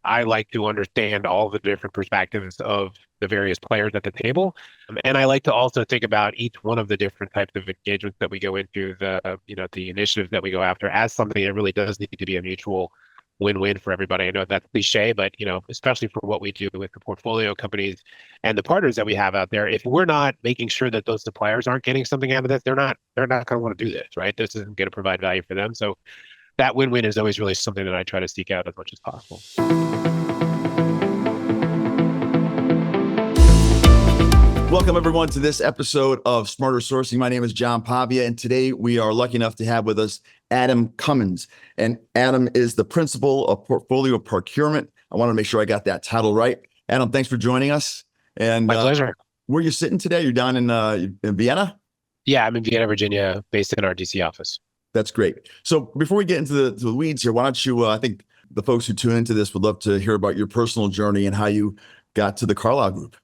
I like to understand all the different perspectives of the various players at the table. And I like to also think about each one of the different types of engagements that we go into, the initiatives that we go after as something that really does need to be a mutual win-win for everybody. I know that's cliche, but especially for what we do with the portfolio companies and the partners that we have out there, if we're not making sure that those suppliers aren't getting something out of this, they're not going to want to do this, right? This isn't going to provide value for them. So that win-win is always really something that I try to seek out as much as possible. Welcome, everyone, to this episode of Smarter Sourcing. My name is John Pavia, and today we are lucky enough to have with us Adam Cummins. And Adam is the Principal of Portfolio Procurement. I want to make sure I got that title right. Adam, thanks for joining us. And My pleasure. Where are you sitting today? You're down in Vienna? Yeah, I'm in Vienna, Virginia, based in our DC office. That's great. So before we get into the weeds here, why don't you, I think the folks who tune into this would love to hear about your personal journey and how you got to the Carlyle Group.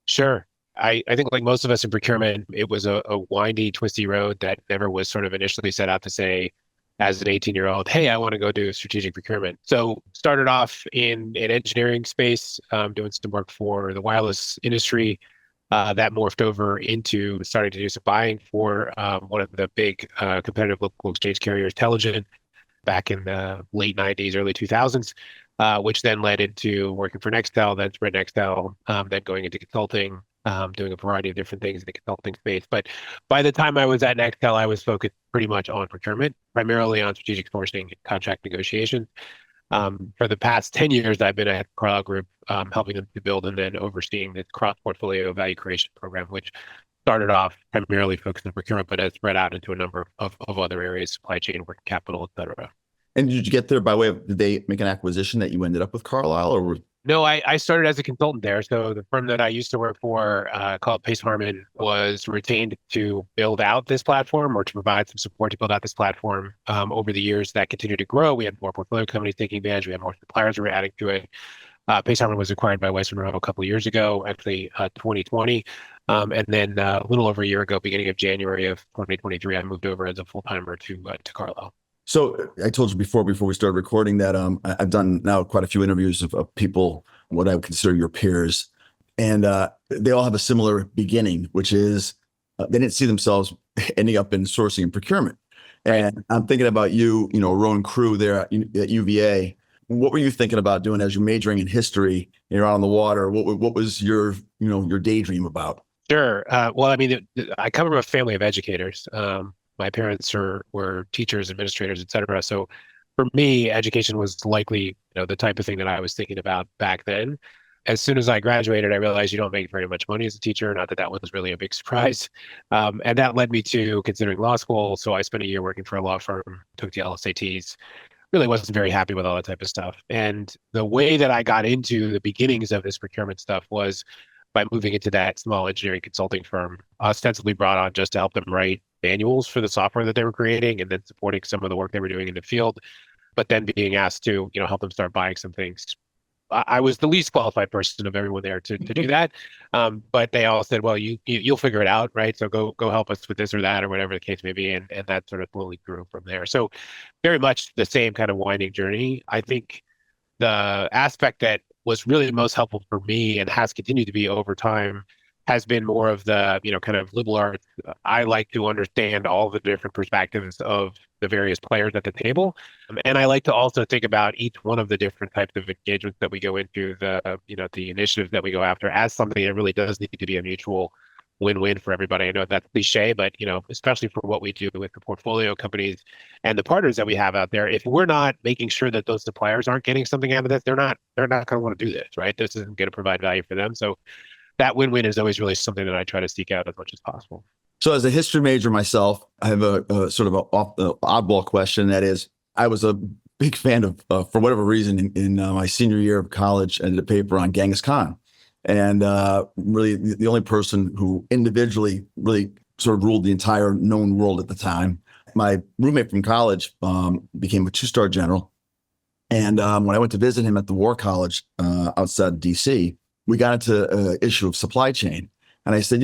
Sure. I think like most of us in procurement, it was a windy, twisty road that never was sort of initially set out to say, as an 18-year-old, hey, I want to go do strategic procurement. So started off in an engineering space, doing some work for the wireless industry. That morphed over into starting to do some buying for one of the big competitive local exchange carriers, Teligent, back in the late 90s, early 2000s, which then led into working for Nextel, then Sprint Nextel, then going into consulting, doing a variety of different things in the consulting space. But by the time I was at Nextel, I was focused pretty much on procurement, primarily on strategic sourcing and contract negotiation. For the past 10 years, I've been at Carlyle Group, helping them to build and then overseeing this cross-portfolio value creation program, which started off primarily focused on procurement, but has spread out into a number of other areas, supply chain, working capital, et cetera. And did you get there by way of, did they make an acquisition that you ended up with Carlyle, or? No, I started as a consultant there. So the firm that I used to work for, called Pace Harmon, was retained to build out this platform or to provide some support to build out this platform. Over the years, that continued to grow. We had more portfolio companies taking advantage. We had more suppliers we were adding to it. Pace Harmon was acquired by Weiss Monroe a couple of years ago, actually 2020. And then a little over a year ago, beginning of January of 2023, I moved over as a full-timer to Carlyle. So I told you before we started recording that I've done now quite a few interviews of people, what I would consider your peers, and they all have a similar beginning, which is they didn't see themselves ending up in sourcing and procurement. And I'm thinking about you, rowing crew there at UVA. What were you thinking about doing as you're majoring in history and you're out on the water? What was your daydream about? Sure. Well, I mean, I come from a family of educators. My parents were teachers, administrators, et cetera. So for me, education was likely, the type of thing that I was thinking about back then. As soon as I graduated, I realized you don't make very much money as a teacher. Not that that was really a big surprise. And that led me to considering law school. So I spent a year working for a law firm, took the LSATs, really wasn't very happy with all that type of stuff. And the way that I got into the beginnings of this procurement stuff was by moving into that small engineering consulting firm, ostensibly brought on just to help them write manuals for the software that they were creating and then supporting some of the work they were doing in the field, but then being asked to, help them start buying some things. I was the least qualified person of everyone there to do that. But they all said, well, you'll figure it out, right? So go help us with this or that or whatever the case may be. And that sort of slowly grew from there. So very much the same kind of winding journey. I think the aspect that was really most helpful for me and has continued to be over time has been more of the, kind of liberal arts. I like to understand all the different perspectives of the various players at the table. And I like to also think about each one of the different types of engagements that we go into, the initiatives that we go after as something that really does need to be a mutual win-win for everybody. I know that's cliche, but, especially for what we do with the portfolio companies and the partners that we have out there, if we're not making sure that those suppliers aren't getting something out of this, they're not going to want to do this, right? This isn't going to provide value for them. So that win-win is always really something that I try to seek out as much as possible. So as a history major myself, I have a sort of an oddball question. That is, I was a big fan of, for whatever reason, in my senior year of college, I did a paper on Genghis Khan. And really the only person who individually really sort of ruled the entire known world at the time. My roommate from college became a two-star general. And when I went to visit him at the War College outside DC, we got into an issue of supply chain. And I said,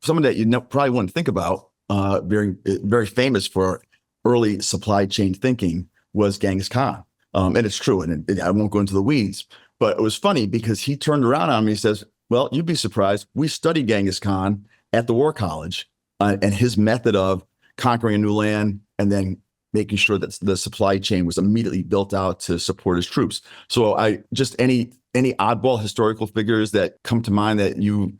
someone that you probably wouldn't think about, very famous for early supply chain thinking, was Genghis Khan. And it's true. And I won't go into the weeds, But it was funny because he turned around on me and says, well, you'd be surprised. We studied Genghis Khan at the War College, and his method of conquering a new land and then making sure that the supply chain was immediately built out to support his troops. So I just any oddball historical figures that come to mind that you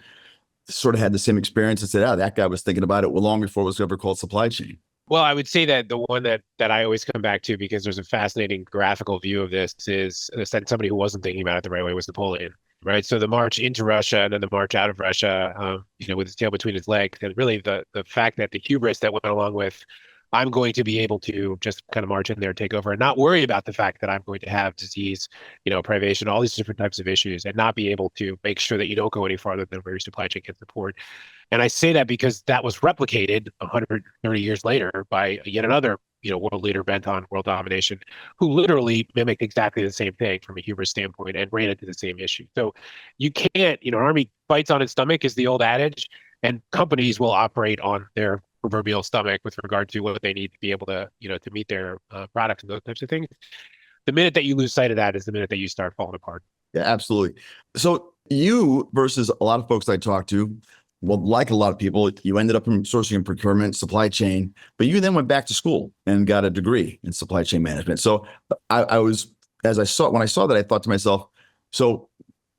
sort of had the same experience and said, that guy was thinking about it long before it was ever called supply chain. Well, I would say that the one that I always come back to, because there's a fascinating graphical view of this, is that somebody who wasn't thinking about it the right way was Napoleon, right? So the march into Russia and then the march out of Russia, with his tail between his legs, and really the fact that the hubris that went along with, I'm going to be able to just kind of march in there, take over, and not worry about the fact that I'm going to have disease, privation, all these different types of issues, and not be able to make sure that you don't go any farther than where your supply chain can support. And I say that because that was replicated 130 years later by yet another, world leader bent on world domination, who literally mimicked exactly the same thing from a hubris standpoint and ran into the same issue. So you can't, an army fights on its stomach is the old adage, and companies will operate on their proverbial stomach with regard to what they need to be able to, to meet their products and those types of things. The minute that you lose sight of that is the minute that you start falling apart. Yeah, absolutely. So you versus a lot of folks I talked to, well, like a lot of people, you ended up in sourcing and procurement, supply chain, but you then went back to school and got a degree in supply chain management. So when I saw that, I thought to myself, so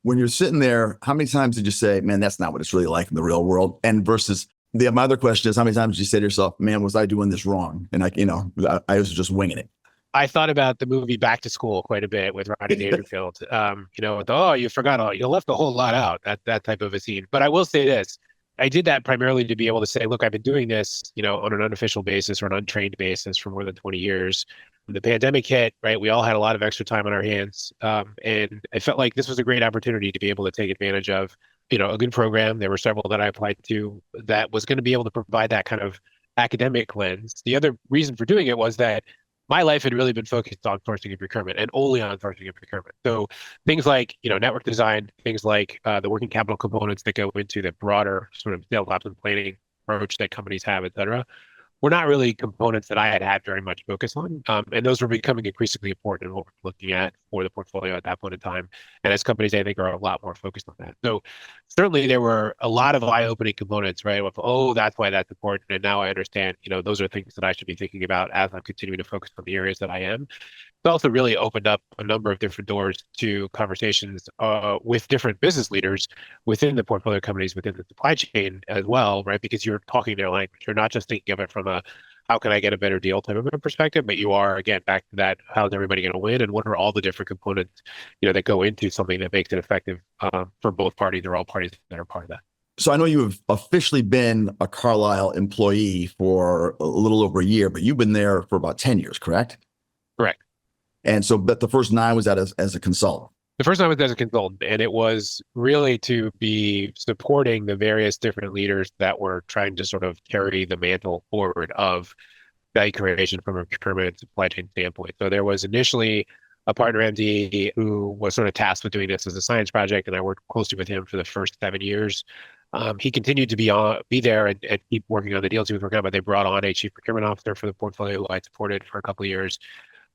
when you're sitting there, how many times did you say, man, that's not what it's really like in the real world? And versus my other question is, how many times did you say to yourself, man, was I doing this wrong? And I was just winging it. I thought about the movie Back to School quite a bit with Rodney Dangerfield. You forgot you left a whole lot out, that type of a scene. But I will say this. I did that primarily to be able to say, look, I've been doing this, on an unofficial basis or an untrained basis for more than 20 years. The pandemic hit, right? We all had a lot of extra time on our hands. And I felt like this was a great opportunity to be able to take advantage of, a good program. There were several that I applied to that was going to be able to provide that kind of academic lens. The other reason for doing it was that my life had really been focused on sourcing and procurement and only on sourcing and procurement. So things like, network design, things like the working capital components that go into the broader sort of sales ops and planning approach that companies have, et cetera, were not really components that I had very much focus on. And those were becoming increasingly important in what we're looking at for the portfolio at that point in time. And as companies, I think, are a lot more focused on that. So certainly there were a lot of eye-opening components, right? That's why that's important. And now I understand, those are things that I should be thinking about as I'm continuing to focus on the areas that I am. It also really opened up a number of different doors to conversations with different business leaders within the portfolio companies, within the supply chain as well, right? Because you're talking their language. You're not just thinking of it from a how can I get a better deal type of a perspective, but you are, again, back to that, how's everybody going to win and what are all the different components, that go into something that makes it effective for both parties or all parties that are part of that. So I know you have officially been a Carlyle employee for a little over a year, but you've been there for about 10 years, correct? Correct. And so, but the first 9 was as a consultant. The first time was as a consultant, and it was really to be supporting the various different leaders that were trying to sort of carry the mantle forward of value creation from a procurement and supply chain standpoint. So there was initially a partner MD who was sort of tasked with doing this as a science project, and I worked closely with him for the first 7 years. He continued to be there and keep working on the deals he was working on, but they brought on a chief procurement officer for the portfolio who I supported for a couple of years.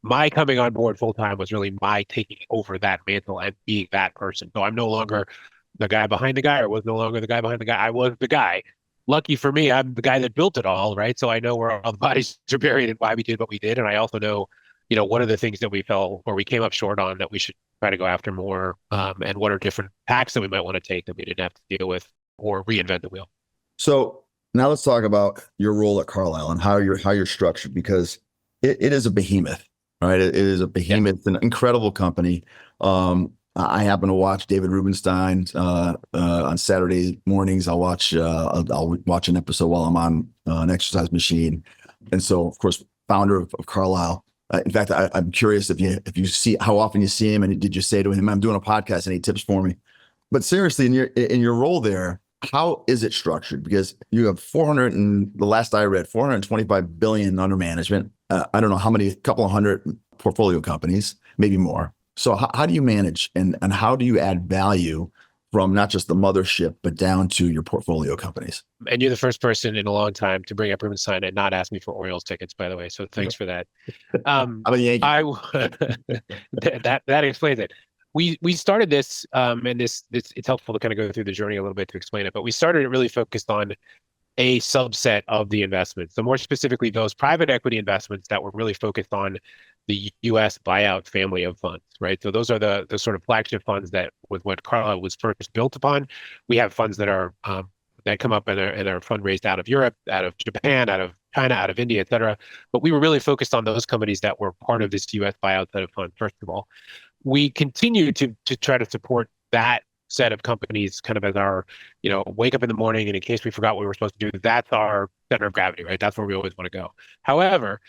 My coming on board full time was really my taking over that mantle and being that person. So I'm no longer the guy behind the guy, or was no longer the guy behind the guy. I was the guy. Lucky for me, I'm the guy that built it all, right? So I know where all the bodies are buried and why we did what we did. And I also know, what are the things that we fell or we came up short on that we should try to go after more, and what are different tacks that we might want to take that we didn't have to deal with or reinvent the wheel. So now let's talk about your role at Carlyle and how you're structured, because it is a behemoth. Right. It is a behemoth. It's an incredible company. I happen to watch David Rubenstein on Saturday mornings. I'll watch an episode while I'm on an exercise machine. And so, of course, founder of Carlyle. In fact, I'm curious if you see how often you see him, and did you say to him, "I'm doing a podcast, any tips for me?" But seriously, in your role there, how is it structured? Because you have the last I read, 425 billion under management. I don't know how many, a couple of hundred portfolio companies, maybe more. So how do you manage and how do you add value from not just the mothership, but down to your portfolio companies? And you're the first person in a long time to bring up Rubenstein and not ask me for Orioles tickets, by the way. So thanks for that. I'm a Yankee. that explains it. we started this, and this it's helpful to kind of go through the journey a little bit to explain it. But we started it really focused on a subset of the investments. So more specifically, those private equity investments that were really focused on the U.S. buyout family of funds, right? So those are the sort of flagship funds that with what Carlyle was first built upon. We have funds that are that come up and are fundraised out of Europe, out of Japan, out of China, out of India, et cetera. But we were really focused on those companies that were part of this U.S. buyout set of funds, first of all. We continue to try to support that set of companies kind of as our, wake up in the morning and in case we forgot what we were supposed to do, that's our center of gravity, right? That's where we always want to go. However,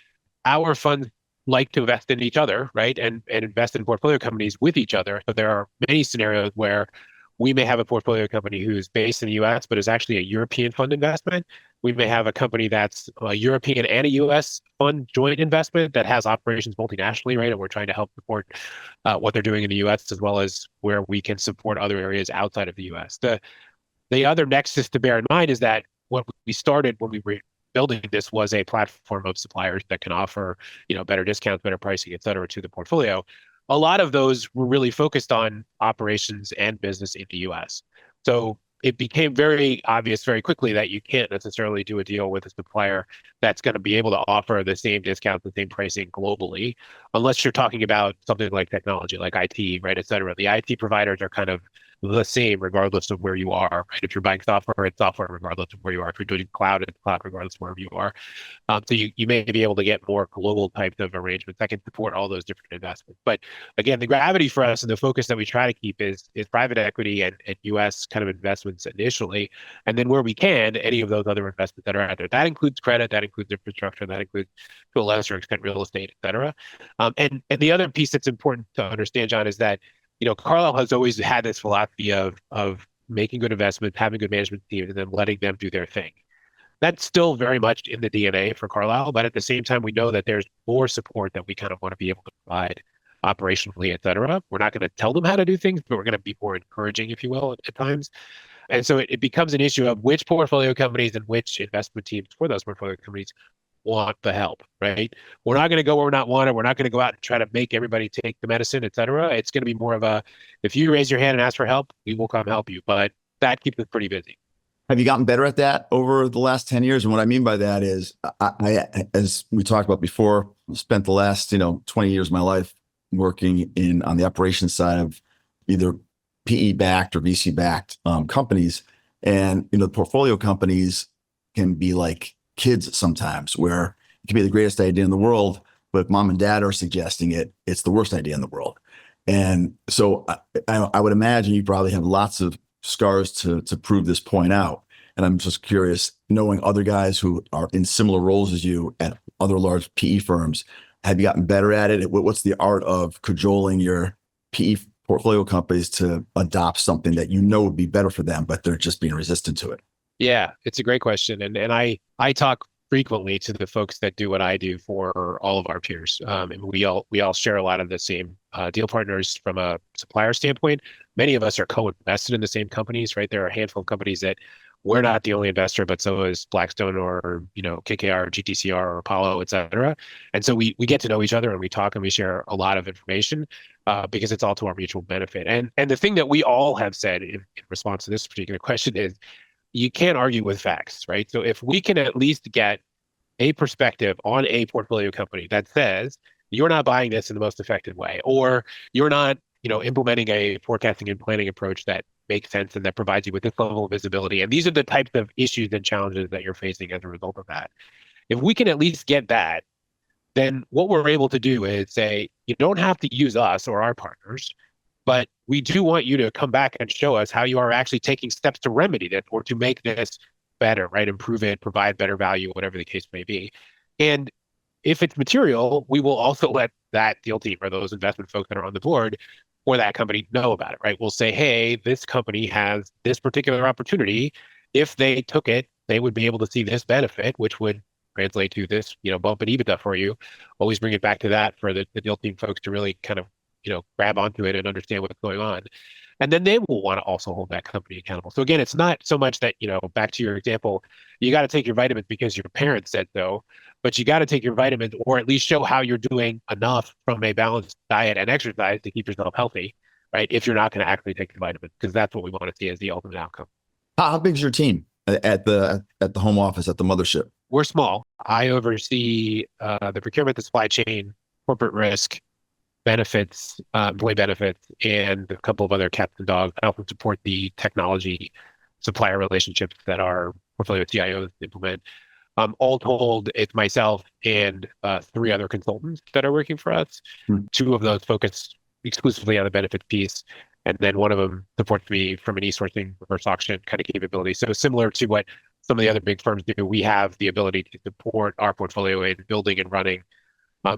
our funds like to invest in each other, right? And invest in portfolio companies with each other. So there are many scenarios where we may have a portfolio company who's based in the US, but is actually a European fund investment. We may have a company that's a European and a US fund joint investment that has operations multinationally, right? And we're trying to help support what they're doing in the US as well as where we can support other areas outside of the US. The other nexus to bear in mind is that what we started when we were building this was a platform of suppliers that can offer, better discounts, better pricing, et cetera, to the portfolio. A lot of those were really focused on operations and business in the US. So it became very obvious very quickly that you can't necessarily do a deal with a supplier that's going to be able to offer the same discounts, the same pricing globally, unless you're talking about something like technology, like IT, right, et cetera. The IT providers are kind of the same regardless of where you are, right? If you're buying software, it's software regardless of where you are. If you're doing cloud, it's cloud regardless of wherever you are. So you may be able to get more global types of arrangements that can support all those different investments. But again, the gravity for us and the focus that we try to keep is private equity and US kind of investments initially. And then where we can, any of those other investments that are out there. That includes credit, that includes infrastructure, that includes to a lesser extent real estate, et cetera. And the other piece that's important to understand, John, is that Carlyle has always had this philosophy of making good investments, having good management teams, and then letting them do their thing. That's still very much in the DNA for Carlyle, but at the same time, we know that there's more support that we kind of want to be able to provide operationally, et cetera. We're not going to tell them how to do things, but we're going to be more encouraging, if you will, at times. And so it becomes an issue of which portfolio companies and which investment teams for those portfolio companies want the help, right? We're not going to go where we're not wanted. We're not going to go out and try to make everybody take the medicine, et cetera. It's going to be more of a, if you raise your hand and ask for help, we will come help you. But that keeps us pretty busy. Have you gotten better at that over the last 10 years? And what I mean by that is, as we talked about before, spent the last, 20 years of my life working on the operations side of either PE backed or VC backed companies. And, the portfolio companies can be like kids sometimes, where it can be the greatest idea in the world, but if mom and dad are suggesting it, it's the worst idea in the world. And so I would imagine you probably have lots of scars to prove this point out. And I'm just curious, knowing other guys who are in similar roles as you at other large PE firms, have you gotten better at it? What's the art of cajoling your PE portfolio companies to adopt something that would be better for them, but they're just being resistant to it? Yeah, it's a great question. And I talk frequently to the folks that do what I do for all of our peers. And we all share a lot of the same deal partners from a supplier standpoint. Many of us are co-invested in the same companies, right? There are a handful of companies that we're not the only investor, but so is Blackstone or, KKR, GTCR or Apollo, et cetera. And so we get to know each other and we talk and we share a lot of information because it's all to our mutual benefit. And the thing that we all have said in response to this particular question is you can't argue with facts, right? So if we can at least get a perspective on a portfolio company that says you're not buying this in the most effective way, or you're not, implementing a forecasting and planning approach that makes sense and that provides you with this level of visibility. And these are the types of issues and challenges that you're facing as a result of that. If we can at least get that, then what we're able to do is say, you don't have to use us or our partners, but we do want you to come back and show us how you are actually taking steps to remedy this or to make this better, right? Improve it, provide better value, whatever the case may be. And if it's material, we will also let that deal team or those investment folks that are on the board for that company know about it, right? We'll say, hey, this company has this particular opportunity. If they took it, they would be able to see this benefit, which would translate to this, bump in EBITDA for you. Always bring it back to that for the deal team folks to really kind of, grab onto it and understand what's going on. And then they will want to also hold that company accountable. So again, it's not so much that, back to your example, you got to take your vitamins because your parents said so, but you got to take your vitamins or at least show how you're doing enough from a balanced diet and exercise to keep yourself healthy. right? If you're not going to actually take the vitamins, because that's what we want to see as the ultimate outcome. How big is your team at the home office at the mothership? We're small. I oversee the procurement, the supply chain, corporate risk, benefits, employee benefits, and a couple of other cats and dogs. I also support the technology supplier relationships that our portfolio CIOs implement. All told, it's myself and three other consultants that are working for us. Hmm. Two of those focus exclusively on the benefits piece, and then one of them supports me from an e-sourcing reverse auction kind of capability. So similar to what some of the other big firms do, we have the ability to support our portfolio in building and running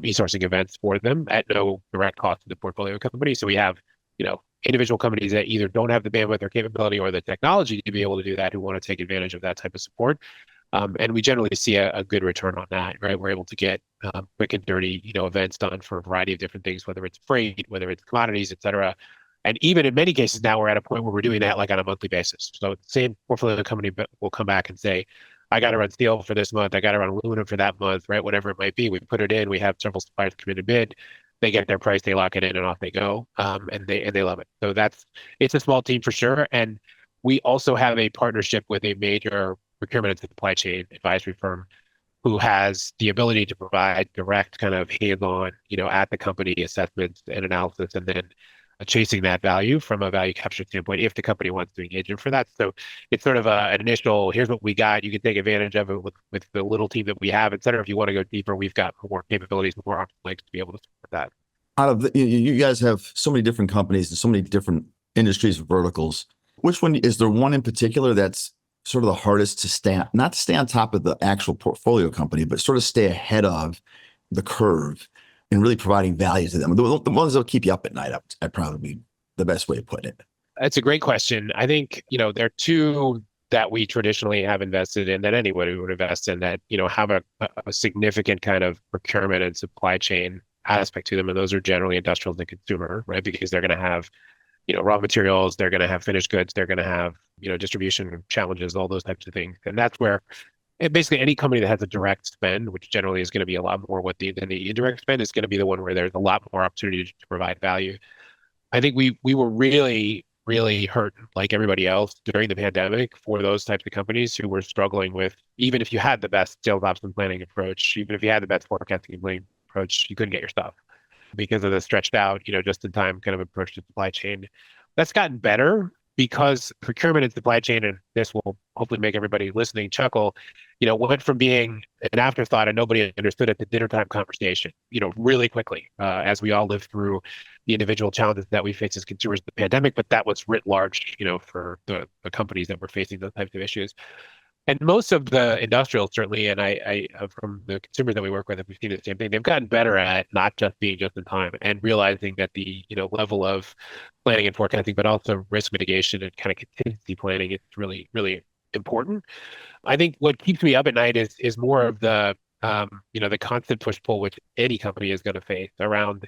e-sourcing events for them at no direct cost to the portfolio company. So we have, individual companies that either don't have the bandwidth or capability or the technology to be able to do that, who want to take advantage of that type of support. And we generally see a good return on that, right? We're able to get quick and dirty, events done for a variety of different things, whether it's freight, whether it's commodities, et cetera. And even in many cases now, we're at a point where we're doing that like on a monthly basis. So the same portfolio company will come back and say, I got to run steel for this month. I got to run aluminum for that month, right? Whatever it might be. We put it in. We have several suppliers come in and bid. They get their price, they lock it in, and off they go. And they love it. So it's a small team for sure. And we also have a partnership with a major procurement and supply chain advisory firm who has the ability to provide direct kind of hands-on, at the company assessments and analysis, and then chasing that value from a value capture standpoint if the company wants to engage in for that. So it's sort of an initial, here's what we got. You can take advantage of it with the little team that we have, et cetera. If you want to go deeper, we've got more capabilities, more arms and legs to be able to support that. Out of you guys have so many different companies and so many different industries or verticals. Which one is there one in particular that's sort of the hardest to not to stay on top of the actual portfolio company, but sort of stay ahead of the curve and really providing value to them? The ones that'll keep you up at night, I'd probably be the best way to put it. That's a great question. I think, there are two that we traditionally have invested in that anybody would invest in that, have a significant kind of procurement and supply chain aspect to them. And those are generally industrials and consumer, right? Because they're going to have, raw materials, they're going to have finished goods, they're going to have, distribution challenges, all those types of things. And that's where basically any company that has a direct spend, which generally is going to be a lot more than the indirect spend, is going to be the one where there's a lot more opportunity to provide value. I think we were really, really hurt, like everybody else, during the pandemic for those types of companies who were struggling with, even if you had the best sales ops and planning approach, even if you had the best forecasting and planning approach, you couldn't get your stuff because of the stretched out, just in time kind of approach to supply chain. That's gotten better because procurement and supply chain, and this will hopefully make everybody listening chuckle, went from being an afterthought and nobody understood at the dinner time conversation, really quickly, as we all lived through the individual challenges that we face as consumers of the pandemic, but that was writ large, for the companies that were facing those types of issues. And most of the industrials, certainly, and I from the consumers that we work with, we've seen the same thing. They've gotten better at not just being just in time and realizing that the level of planning and forecasting, but also risk mitigation and kind of contingency planning is really, really important. I think what keeps me up at night is more of the the constant push pull which any company is going to face around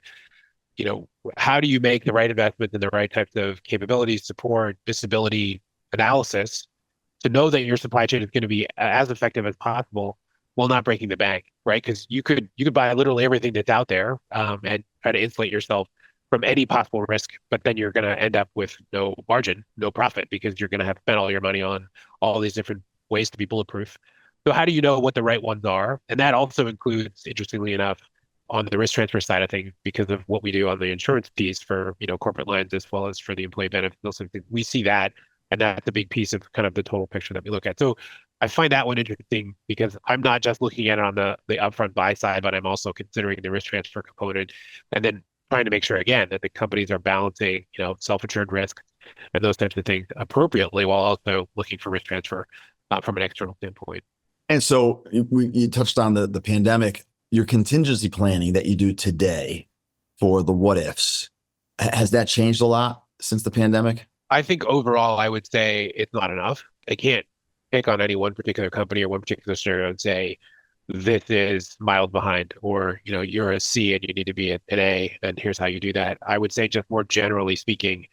how do you make the right investments in the right types of capabilities, support, visibility, analysis to know that your supply chain is going to be as effective as possible while not breaking the bank, right? Because you could buy literally everything that's out there and try to insulate yourself from any possible risk, but then you're going to end up with no margin, no profit, because you're going to have spent all your money on all these different ways to be bulletproof. So how do you know what the right ones are? And that also includes, interestingly enough, on the risk transfer side of things, because of what we do on the insurance piece for corporate lines as well as for the employee benefits, those things. We see that. And that's a big piece of kind of the total picture that we look at. So I find that one interesting because I'm not just looking at it on the upfront buy side, but I'm also considering the risk transfer component and then trying to make sure, again, that the companies are balancing, self-insured risk and those types of things appropriately while also looking for risk transfer from an external standpoint. And so you touched on the pandemic, your contingency planning that you do today for the what ifs. Has that changed a lot since the pandemic? I think overall, I would say it's not enough. I can't pick on any one particular company or one particular scenario and say, this is miles behind, or, you're a C and you need to be an A, and here's how you do that. I would say just more generally speaking,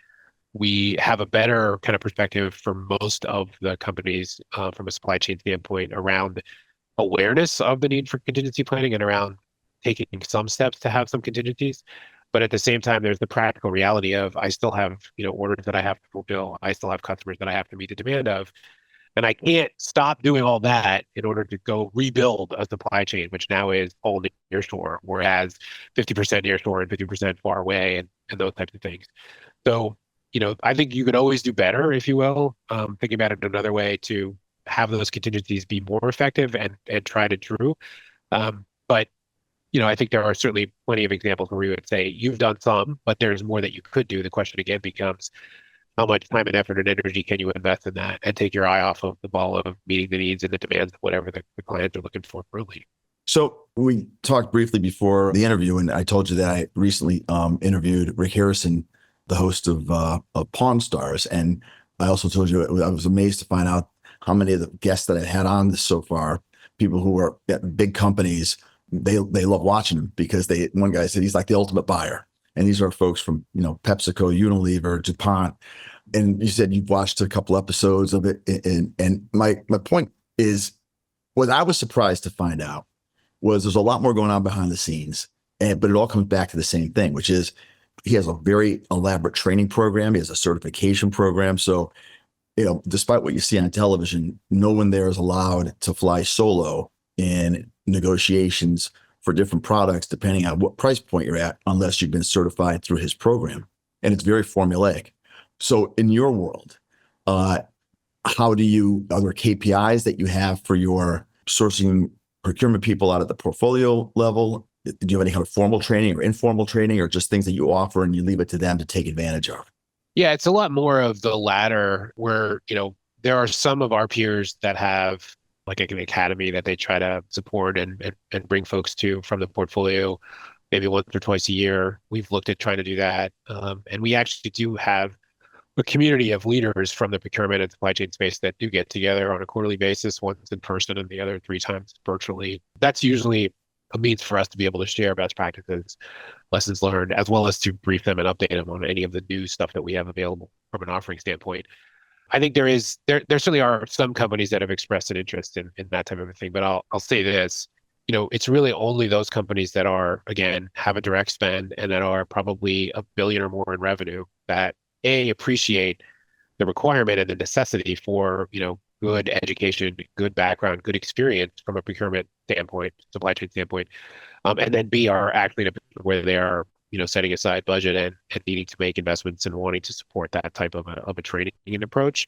we have a better kind of perspective for most of the companies from a supply chain standpoint around awareness of the need for contingency planning and around taking some steps to have some contingencies. But at the same time, there's the practical reality of I still have, orders that I have to fulfill. I still have customers that I have to meet the demand of. And I can't stop doing all that in order to go rebuild a supply chain, which now is all nearshore, whereas 50% nearshore and 50% far away and those types of things. So, I think you could always do better, if you will. Thinking about it another way to have those contingencies be more effective and tried and true. But I think there are certainly plenty of examples where we would say you've done some, but there's more that you could do. The question again becomes how much time and effort and energy can you invest in that and take your eye off of the ball of meeting the needs and the demands of whatever the clients are looking for really. So we talked briefly before the interview, and I told you that I recently interviewed Rick Harrison, the host of Pawn Stars. And I also told you I was amazed to find out how many of the guests that I had on this so far, people who are at big companies, they love watching him because one guy said he's like the ultimate buyer. And these are folks from, PepsiCo, Unilever, DuPont. And you said you've watched a couple episodes of it. And my point is, what I was surprised to find out was there's a lot more going on behind the scenes. But it all comes back to the same thing, which is he has a very elaborate training program. He has a certification program. So, despite what you see on television, no one there is allowed to fly solo in negotiations for different products, depending on what price point you're at, unless you've been certified through his program. And it's very formulaic. So in your world, are there KPIs that you have for your sourcing procurement people out at the portfolio level? Do you have any kind of formal training or informal training, or just things that you offer and you leave it to them to take advantage of? Yeah, it's a lot more of the latter where, there are some of our peers that have like an academy that they try to support and bring folks to from the portfolio maybe once or twice a year. We've looked at trying to do that. And we actually do have a community of leaders from the procurement and supply chain space that do get together on a quarterly basis, once in person and the other 3 times virtually. That's usually a means for us to be able to share best practices, lessons learned, as well as to brief them and update them on any of the new stuff that we have available from an offering standpoint. I think there certainly are some companies that have expressed an interest in that type of a thing, but I'll say this, it's really only those companies that are, again, have a direct spend and that are probably $1 billion or more in revenue that appreciate the requirement and the necessity for, good education, good background, good experience from a procurement standpoint, supply chain standpoint, and then B, are actually in a position where they are, setting aside budget and needing to make investments and wanting to support that type of a training and approach.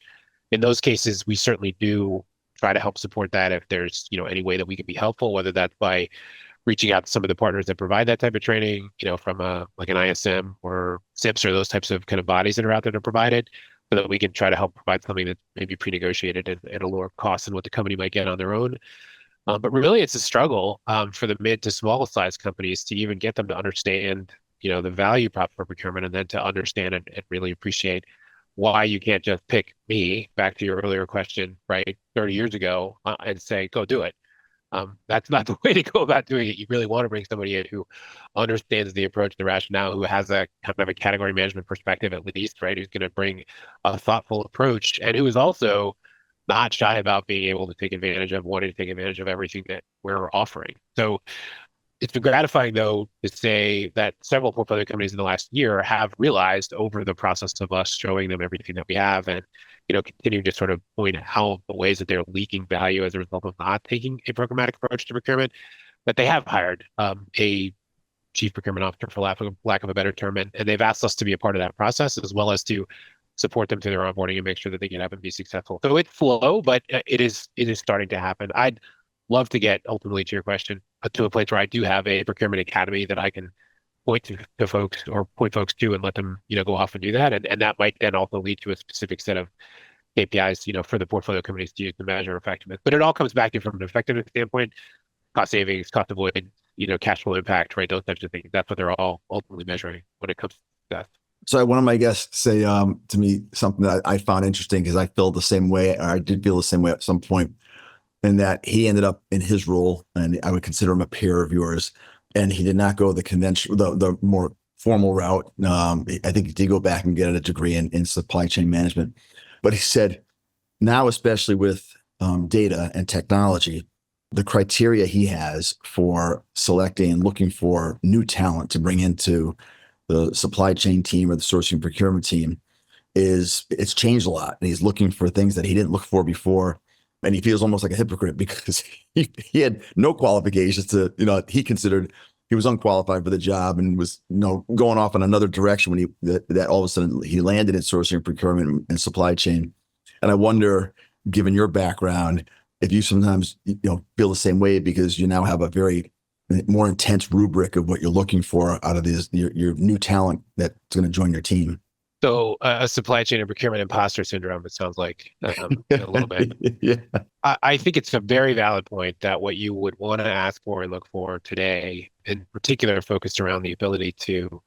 In those cases, we certainly do try to help support that if there's, any way that we can be helpful, whether that's by reaching out to some of the partners that provide that type of training, from like an ISM or SIPs or those types of kind of bodies that are out there to provide it, so that we can try to help provide something that's maybe pre-negotiated at a lower cost than what the company might get on their own. But really, it's a struggle for the mid to small size companies to even get them to understand, the value prop for procurement, and then to understand and really appreciate why you can't just pick me, back to your earlier question, right, 30 years ago, and say, go do it. That's not the way to go about doing it. You really want to bring somebody in who understands the approach, the rationale, who has a kind of a category management perspective at least, right? Who's going to bring a thoughtful approach and who is also not shy about being able to take advantage of, wanting to take advantage of everything that we're offering. So it's been gratifying, though, to say that several portfolio companies in the last year have realized over the process of us showing them everything that we have and, continue to sort of point out the ways that they're leaking value as a result of not taking a programmatic approach to procurement, that they have hired a chief procurement officer, for lack of a better term, and they've asked us to be a part of that process, as well as to support them through their onboarding and make sure that they get up and be successful. So it's slow, but it is starting to happen. I'd love to get, ultimately to your question, to a place where I do have a procurement academy that I can point to folks or point folks to and let them, go off and do that. And that might then also lead to a specific set of KPIs, for the portfolio companies to use to measure effectiveness. But it all comes back to, from an effectiveness standpoint, cost savings, cost avoidance, cash flow impact, right? Those types of things. That's what they're all ultimately measuring when it comes to success. So one of my guests say to me something that I found interesting, because I feel the same way, or I did feel the same way at some point, in that he ended up in his role, and I would consider him a peer of yours, and he did not go the conventional, the more formal route. I think he did go back and get a degree in supply chain management. But he said, now, especially with data and technology, the criteria he has for selecting and looking for new talent to bring into the supply chain team or the sourcing procurement team is it's changed a lot. And he's looking for things that he didn't look for before. And he feels almost like a hypocrite because he had no qualifications to, he considered he was unqualified for the job and was, going off in another direction when that all of a sudden he landed in sourcing, procurement, and supply chain. And I wonder, given your background, if you sometimes, feel the same way because you now have a very more intense rubric of what you're looking for out of your new talent that's going to join your team. So a supply chain and procurement imposter syndrome, it sounds like a little bit. Yeah. I think it's a very valid point that what you would want to ask for and look for today, in particular, focused around the ability to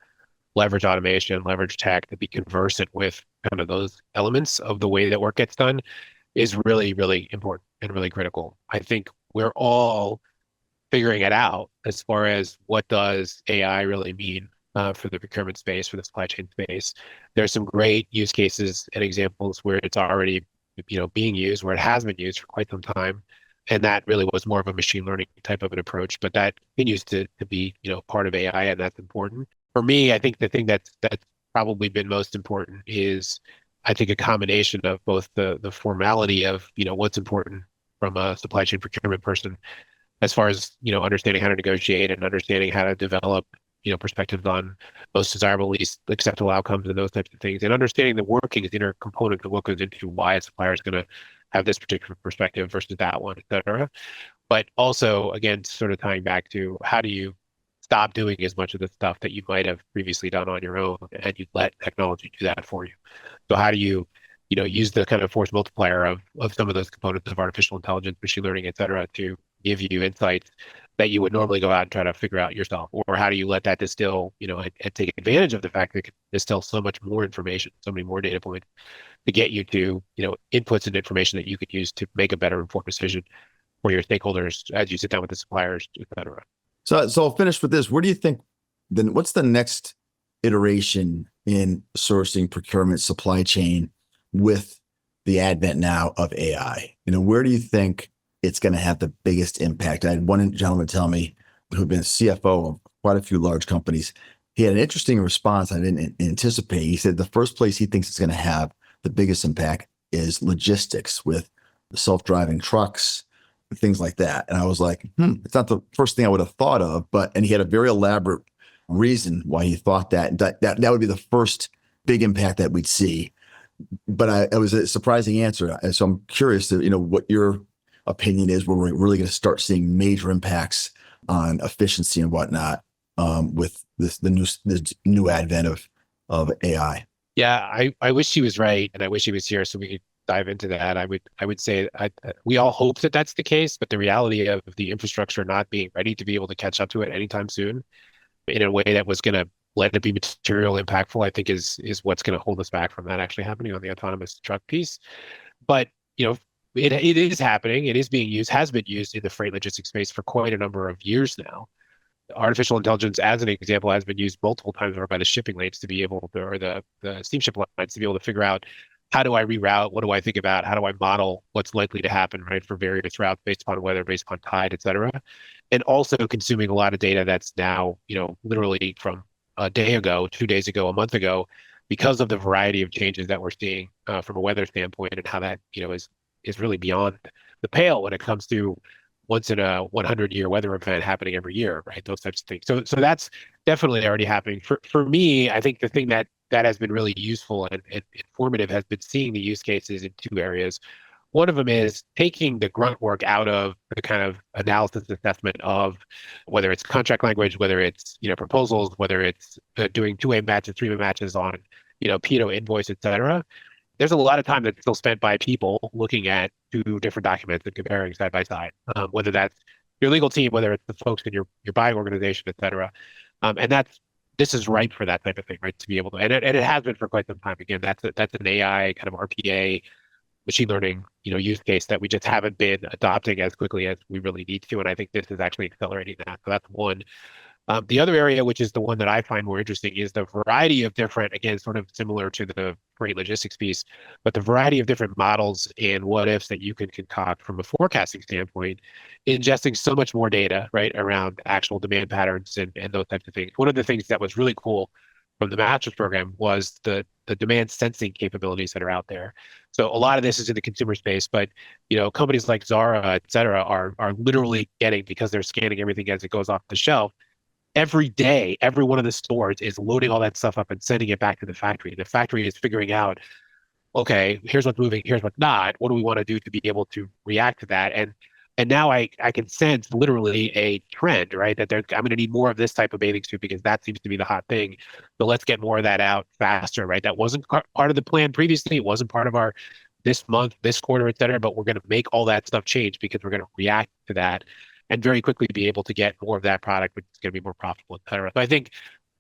leverage automation, leverage tech, to be conversant with kind of those elements of the way that work gets done is really, really important and really critical. I think we're all figuring it out as far as what does AI really mean for the procurement space, for the supply chain space. There's some great use cases and examples where it's already, being used, where it has been used for quite some time. And that really was more of a machine learning type of an approach, but that continues to be, part of AI, and that's important. For me, I think the thing that's probably been most important is, I think, a combination of both the formality of, what's important from a supply chain procurement person as far as, understanding how to negotiate and understanding how to develop, perspectives on most desirable, least acceptable outcomes and those types of things, and understanding the workings, inner component of what goes into why a supplier is going to have this particular perspective versus that one, et cetera. But also, again, sort of tying back to how do you stop doing as much of the stuff that you might have previously done on your own and you let technology do that for you. So how do you, use the kind of force multiplier of some of those components of artificial intelligence, machine learning, et cetera, to give you insights that you would normally go out and try to figure out yourself? Or how do you let that distill, and take advantage of the fact that it can distill so much more information, so many more data points to get you to, inputs and information that you could use to make a better informed decision for your stakeholders as you sit down with the suppliers, et cetera. So I'll finish with this. Where do you think then what's the next iteration in sourcing, procurement, supply chain with the advent now of AI? Where do you think it's going to have the biggest impact? I had one gentleman tell me, who'd been CFO of quite a few large companies. He had an interesting response I didn't anticipate. He said the first place he thinks it's going to have the biggest impact is logistics with self-driving trucks, things like that. And I was like, it's not the first thing I would have thought of, and he had a very elaborate reason why he thought that would be the first big impact that we'd see. But it was a surprising answer. And so I'm curious to, what your opinion is, where we're really going to start seeing major impacts on efficiency and whatnot with this new advent of AI. Yeah, I wish he was right, and I wish he was here so we could dive into that. I would say we all hope that that's the case, but the reality of the infrastructure not being ready to be able to catch up to it anytime soon in a way that was going to let it be material impactful, I think is what's going to hold us back from that actually happening on the autonomous truck piece. But it is happening. It is being used, has been used in the freight logistics space for quite a number of years now. Artificial intelligence, as an example, has been used multiple times over by the shipping lanes to be able to, or the steamship lines to be able to figure out, how do I reroute? What do I think about? How do I model what's likely to happen, right, for various routes based upon weather, based upon tide, et cetera. And also consuming a lot of data that's now, literally from a day ago, 2 days ago, a month ago, because of the variety of changes that we're seeing from a weather standpoint, and how that, is really beyond the pale when it comes to once in a 100-year weather event happening every year, right? Those types of things. So that's definitely already happening. For me, I think the thing that has been really useful and informative has been seeing the use cases in two areas. One of them is taking the grunt work out of the kind of analysis assessment of whether it's contract language, whether it's proposals, whether it's doing two-way matches, three-way matches on P&O invoice, et cetera. There's a lot of time that's still spent by people looking at two different documents and comparing side by side, whether that's your legal team, whether it's the folks in your buying organization, et cetera. And this is ripe for that type of thing, right? To be able to, and it has been for quite some time. Again, that's an AI kind of RPA machine learning, use case that we just haven't been adopting as quickly as we really need to. And I think this is actually accelerating that. So that's one. The other area, which is the one that I find more interesting, is the variety of different, again, sort of similar to the freight logistics piece, but the variety of different models and what ifs that you can concoct from a forecasting standpoint, ingesting so much more data, right, around actual demand patterns and those types of things. One of the things that was really cool from the master's program was the demand sensing capabilities that are out there. So a lot of this is in the consumer space, but companies like Zara, et cetera, are literally getting, because they're scanning everything as it goes off the shelf. Every day, every one of the stores is loading all that stuff up and sending it back to the factory. The factory is figuring out, okay, here's what's moving, here's what's not. What do we want to do to be able to react to that? And now I can sense literally a trend, right? That I'm going to need more of this type of bathing suit because that seems to be the hot thing. So let's get more of that out faster, right? That wasn't part of the plan previously. It wasn't part of our this month, this quarter, et cetera. But we're going to make all that stuff change because we're going to react to that and very quickly be able to get more of that product, which is going to be more profitable, et cetera. So I think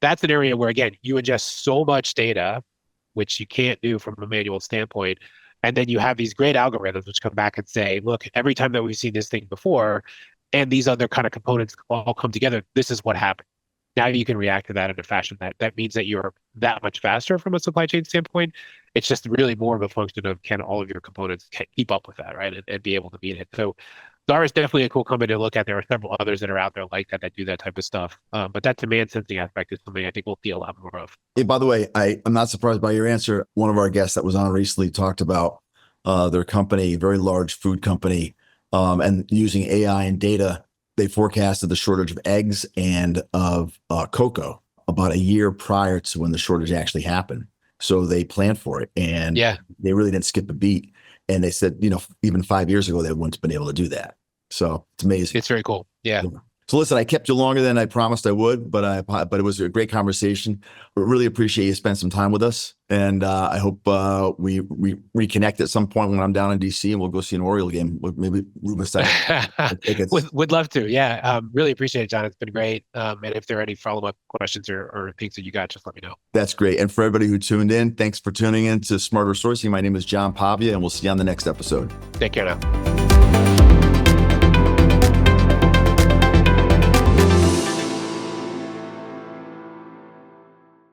that's an area where, again, you ingest so much data, which you can't do from a manual standpoint. And then you have these great algorithms which come back and say, look, every time that we've seen this thing before, and these other kind of components all come together, this is what happened. Now you can react to that in a fashion that means that you're that much faster from a supply chain standpoint. It's just really more of a function of, can all of your components keep up with that, right? And be able to meet it. So Zara is definitely a cool company to look at. There are several others that are out there like that do that type of stuff. But that demand sensing aspect is something I think we'll see a lot more of. Hey, by the way, I'm not surprised by your answer. One of our guests that was on recently talked about their company, very large food company, and using AI and data, they forecasted the shortage of eggs and of cocoa about a year prior to when the shortage actually happened. So they planned for it, and they really didn't skip a beat. And they said, even 5 years ago, they wouldn't have been able to do that. So it's amazing. It's very cool. Yeah. So listen, I kept you longer than I promised I would, but it was a great conversation. We really appreciate you spending some time with us. And I hope we reconnect at some point when I'm down in DC and we'll go see an Oriole game with maybe Rubus. Would love to. Yeah. Really appreciate it, John. It's been great. And if there are any follow-up questions or things that you got, just let me know. That's great. And for everybody who tuned in, thanks for tuning in to Smarter Sourcing. My name is John Pavia, and we'll see you on the next episode. Take care now.